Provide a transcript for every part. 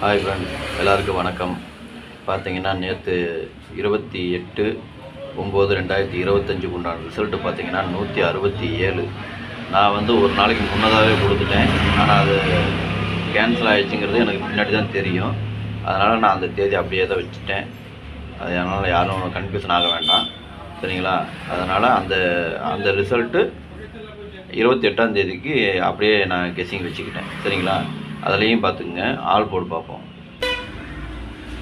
Hi friends, எல்லாருக்கும் வணக்கம். பார்த்தீங்கன்னா நேற்று 28/9/2025 உண்டான ரிசல்ட்டு பார்த்தீங்கன்னா 167. நான் ஒரு நாளைக்கு முன்னதாகவே கொடுத்துட்டேன். ஆனால் அது கேன்சல் ஆகிடுச்சுங்கிறது எனக்கு முன்னாடி தான் தெரியும். அதனால் நான் அந்த தேதி அப்படியே தான் வச்சுட்டேன். அதனால் யாரும் கன்ஃபியூஷன் ஆக வேண்டாம், சரிங்களா? அதனால் அந்த ரிசல்ட்டு 28ஆம் தேதிக்கு அப்படியே நான் கெஸ்ஸிங் வச்சுக்கிட்டேன், சரிங்களா? அதுலேயும் பார்த்துக்குங்க. ஆல் போர்டு பார்ப்போம்.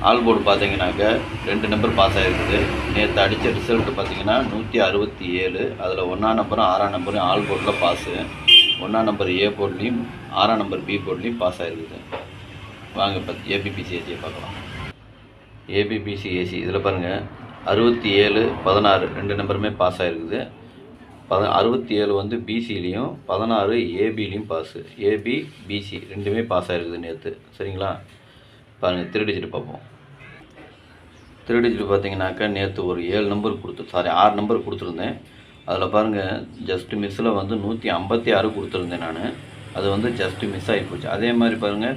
ஆல் போர்டு பார்த்தீங்கன்னாக்க 2 நம்பர் பாஸ் ஆகிருக்குது. நேற்று அடித்த ரிசல்ட்டு பார்த்தீங்கன்னா 167. அதில் 1ஆம் நம்பரும் 6ஆம் நம்பரும் ஆல் போர்டில் பாஸு. 1ஆம் நம்பர் ஏ போர்ட்லேயும் 6ஆம் நம்பர் பி போர்ட்லேயும் பாஸ் ஆகிருக்குது. வாங்க இப்போ ஏபிபிசி ஏசியை பார்க்கலாம். ஏபிபிசி ஏசி இதில் பாருங்கள், 67, 16 2 நம்பருமே பாஸ் ஆகிருக்குது. 67 பிசிலையும் 16 ஏபிலையும் பாஸு. ஏபி பிசி ரெண்டுமே பாஸ் ஆகிருக்குது நேற்று, சரிங்களா? பாருங்கள், 3 டிஜிட் பார்ப்போம். 3 டிஜிட் பார்த்தீங்கன்னாக்கா நேற்று ஒரு 6 நம்பர் கொடுத்துருந்தேன். அதில் பாருங்கள், ஜஸ்ட் மிஸ்ஸில் 156 கொடுத்துருந்தேன் நான். அது ஜஸ்ட்டு மிஸ் ஆகி போச்சு. அதே மாதிரி பாருங்கள்,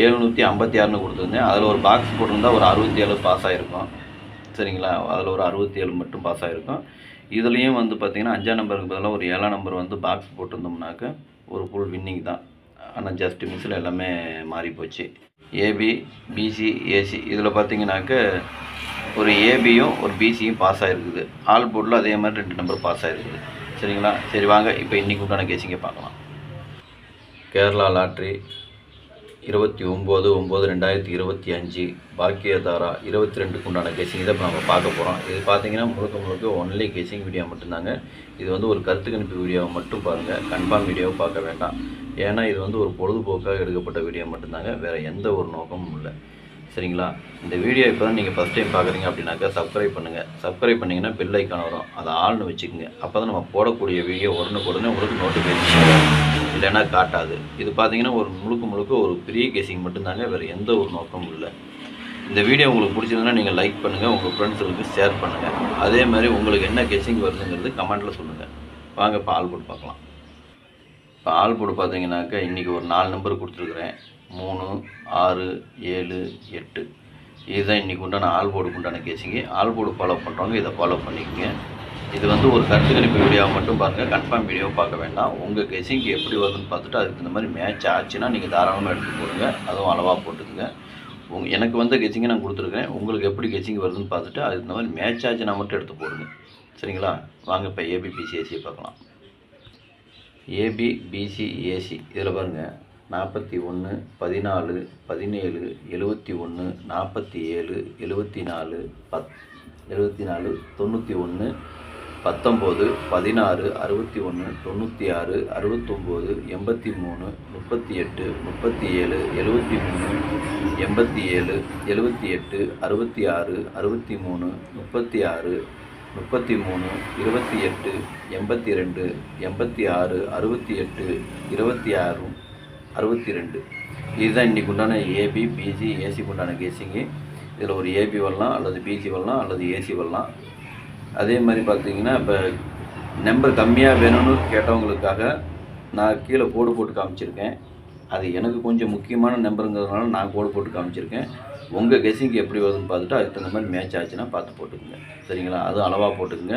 756ன்னு கொடுத்துருந்தேன். அதில் ஒரு பாக்ஸ் போட்டிருந்தால் ஒரு 67 பாஸ் ஆகிருக்கும், சரிங்களா? அதில் ஒரு 67 மட்டும் பாஸ் ஆகிருக்கும். இதுலேயும் பார்த்தீங்கன்னா 5ஆம் நம்பருக்கு பதிலாக ஒரு 7ஆம் நம்பர் பாக்ஸ் போட்டிருந்தோம்னாக்க ஒரு ஃபுல் வின்னிங் தான். ஆனால் ஜஸ்ட் மிஸ்ஸில் எல்லாமே மாறி போச்சு. ஏபி பிசி ஏசி இதில் பார்த்தீங்கன்னாக்க ஒரு ஏபியும் ஒரு பிசியும் பாஸ் ஆகிருக்குது. ஆல் போர்டில் அதே மாதிரி 2 நம்பர் பாஸ் ஆகிருக்குது, சரிங்களா? சரி வாங்க இப்போ இன்றைக்கி உண்டான கேசிங்கை பார்க்கலாம். கேரளா லாட்ரி 29/9/2025 பாக்கியதாரா 22க்கு உண்டான கேசிங் தான் இப்போ நம்ம பார்க்க போகிறோம். இது பார்த்தீங்கன்னா முழுக்க ஒன்லி கேசிங் வீடியோ மட்டும்தாங்க. இது ஒரு கருத்து கணிப்பு வீடியோவை மட்டும் பாருங்கள், கன்ஃபார்ம் வீடியோவை பார்க்க வேண்டாம். ஏன்னா இது ஒரு பொழுதுபோக்காக எடுக்கப்பட்ட வீடியோ மட்டும்தாங்க, வேறு எந்த ஒரு நோக்கமும் இல்லை, சரிங்களா? இந்த வீடியோ இப்போ தான் நீங்கள் ஃபஸ்ட் டைம் பார்க்குறீங்க அப்படின்னாக்கா சப்ஸ்கிரைப் பண்ணுங்கள். சப்ஸ்கிரைப் பண்ணிங்கன்னா பெல் ஐக்கான் வரும், அதை ஆள்னு வச்சுக்கோங்க. அப்போ தான் நம்ம போடக்கூடிய வீடியோ உடனே உங்களுக்கு நோட்டிஃபிகேஷன் வரும், இல்லைன்னா காட்டாது. இது பார்த்தீங்கன்னா முழுக்க ஒரு பெரிய கேசிங் மட்டும்தாங்க, வேறு எந்த ஒரு நோக்கமும் இல்லை. இந்த வீடியோ உங்களுக்கு பிடிச்சிருந்ததுன்னா நீங்கள் லைக் பண்ணுங்கள், உங்கள் ஃப்ரெண்ட்ஸுக்கு ஷேர் பண்ணுங்கள். அதே மாதிரி உங்களுக்கு என்ன கேசிங் வருதுங்கிறது கமெண்ட்டில் சொல்லுங்கள். வாங்க இப்போ ஆல் போர்டு பார்க்கலாம். இப்போ ஆல் போர்டு பார்த்தீங்கன்னாக்கா இன்றைக்கி ஒரு 4 நம்பர் கொடுத்துருக்குறேன். 3, 6, 7, 8. இதுதான் இன்றைக்கி உண்டான ஆல் போர்டுக்கு உண்டான கேசிங்கு. ஆல் போர்டு ஃபாலோ பண்ணுறவங்க இதை ஃபாலோ பண்ணிக்கோங்க. இது ஒரு கருத்து கணிப்பு வீடியோவை மட்டும் பாருங்கள், கன்ஃபார்ம் வீடியோவை பார்க்க வேண்டாம். உங்கள் கெஸிங்க்கு எப்படி வருதுன்னு பார்த்துட்டு அதுக்கு இந்த மாதிரி மேட்ச் ஆச்சுன்னா நீங்கள் தாராளமாக எடுத்து போடுங்க, அதுவும் அளவாக போட்டுக்குங்க. எனக்கு கெஸிங்கை நான் கொடுத்துருக்கேன். உங்களுக்கு எப்படி கெஸிங் வருதுன்னு பார்த்துட்டு அதுக்கு இந்த மாதிரி மேட்ச் ஆச்சுன்னா மட்டும் எடுத்து போடுங்க, சரிங்களா? வாங்க இப்போ ஏபிபிசி ஏசியை பார்க்கலாம். ஏபி பிசி ஏசி இதில் பாருங்கள், 41, 14, 17, 71, 47, 74, 94, 91, 19, 16, 61, 96, 69, 83, 38, 37, 73, 87, 78, 66, 63, 36, 33, 28, 82, 86, 68, 26, 62. இதுதான் இன்றைக்கி உண்டான ஏபி பிசி ஏசிக்கு உண்டான கேசிங்கு. இதில் ஒரு ஏபி வரலாம், அல்லது பிசி வரலாம், அல்லது ஏசி வரலாம். அதே மாதிரி பார்த்தீங்கன்னா இப்போ நம்பர் கம்மியாக வேணும்னு கேட்டவங்களுக்காக நான் கீழே கோடு போட்டு காமிச்சிருக்கேன். அது எனக்கு கொஞ்சம் முக்கியமான நம்பருங்கிறதுனால நான் கோடு போட்டு காமிச்சிருக்கேன். உங்கள் கெஸிங்க்கு எப்படி வருதுன்னு பார்த்துட்டு அதுக்கு தகுந்த மாதிரி மேட்ச் ஆச்சுன்னா பார்த்து போட்டுக்குங்க, சரிங்களா? அதுவும் அளவாக போட்டுக்குங்க.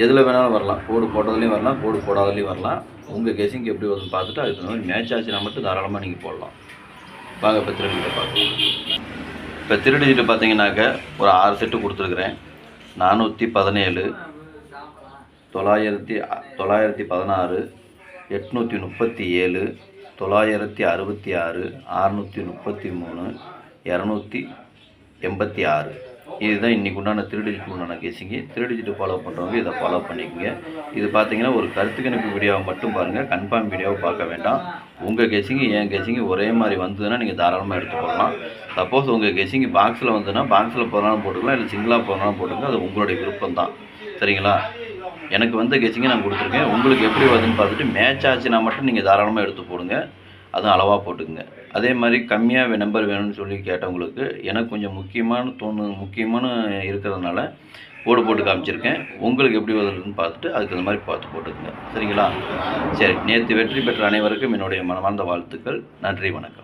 எதில் வேணாலும் வரலாம், கோடு போட்டதுலேயும் வரலாம், கோடு போடாததுலேயும் வரலாம். உங்கள் கெஸிங்க்கு எப்படி வருதுன்னு பார்த்துட்டு அதுக்கு தகுந்த மாதிரி மேட்ச் ஆச்சுன்னா மட்டும் தாராளமாக நீங்கள் போடலாம். வாங்க இப்போ 3 டிஜிட்டை பார்க்கலாம். இப்போ 3 டிஜிட்டு பார்த்தீங்கன்னாக்க ஒரு 6 செட்டு கொடுத்துருக்குறேன். 417, 916, 837, 966, 633, 286. இதுதான் இன்றைக்கி உண்டான 3 டிஜிட் உண்டான கேசிங்கு. 3 டிஜிட்டு ஃபாலோ பண்ணுறவங்க இதை ஃபாலோ பண்ணிக்கோங்க. இது பார்த்தீங்கன்னா ஒரு கருத்து கணிப்பு வீடியோவை மட்டும் பாருங்கள், கன்ஃபார்ம் வீடியோவை பார்க்க வேண்டாம். உங்கள் கெஸிங்கு என் கெஸிங்கு ஒரே மாதிரி வந்ததுன்னா நீங்கள் தாராளமாக எடுத்து போடலாம். சப்போஸ் உங்கள் கெஸிங்கு பாக்ஸில் வந்ததுன்னா பாக்ஸில் போகிறனாலும் போட்டுக்கலாம், இல்லை சிங்கிளாக போகிறனாலும் போட்டுங்க. அது உங்களுடைய விருப்பம் தான், சரிங்களா? எனக்கு கெஸிங்கை நான் கொடுத்துருக்கேன். உங்களுக்கு எப்படி வருதுன்னு பார்த்துட்டு மேட்ச் ஆச்சுன்னா மட்டும் நீங்கள் தாராளமாக எடுத்து போடுங்க, அதுவும் அளவாக போட்டுக்குங்க. அதே மாதிரி கம்மியாக நம்பர் வேணும்னு சொல்லி கேட்டவங்களுக்கு எனக்கு கொஞ்சம் முக்கியமான இருக்கிறதுனால கோடு போட்டு காமிச்சிருக்கேன். உங்களுக்கு எப்படி வருதுன்னு பார்த்துட்டு அதுக்கு இந்த மாதிரி பார்த்து போட்டுக்குங்க, சரிங்களா? சரி, நேற்று வெற்றி பெற்ற அனைவருக்கும் என்னுடைய மனமார்ந்த வாழ்த்துக்கள். நன்றி, வணக்கம்.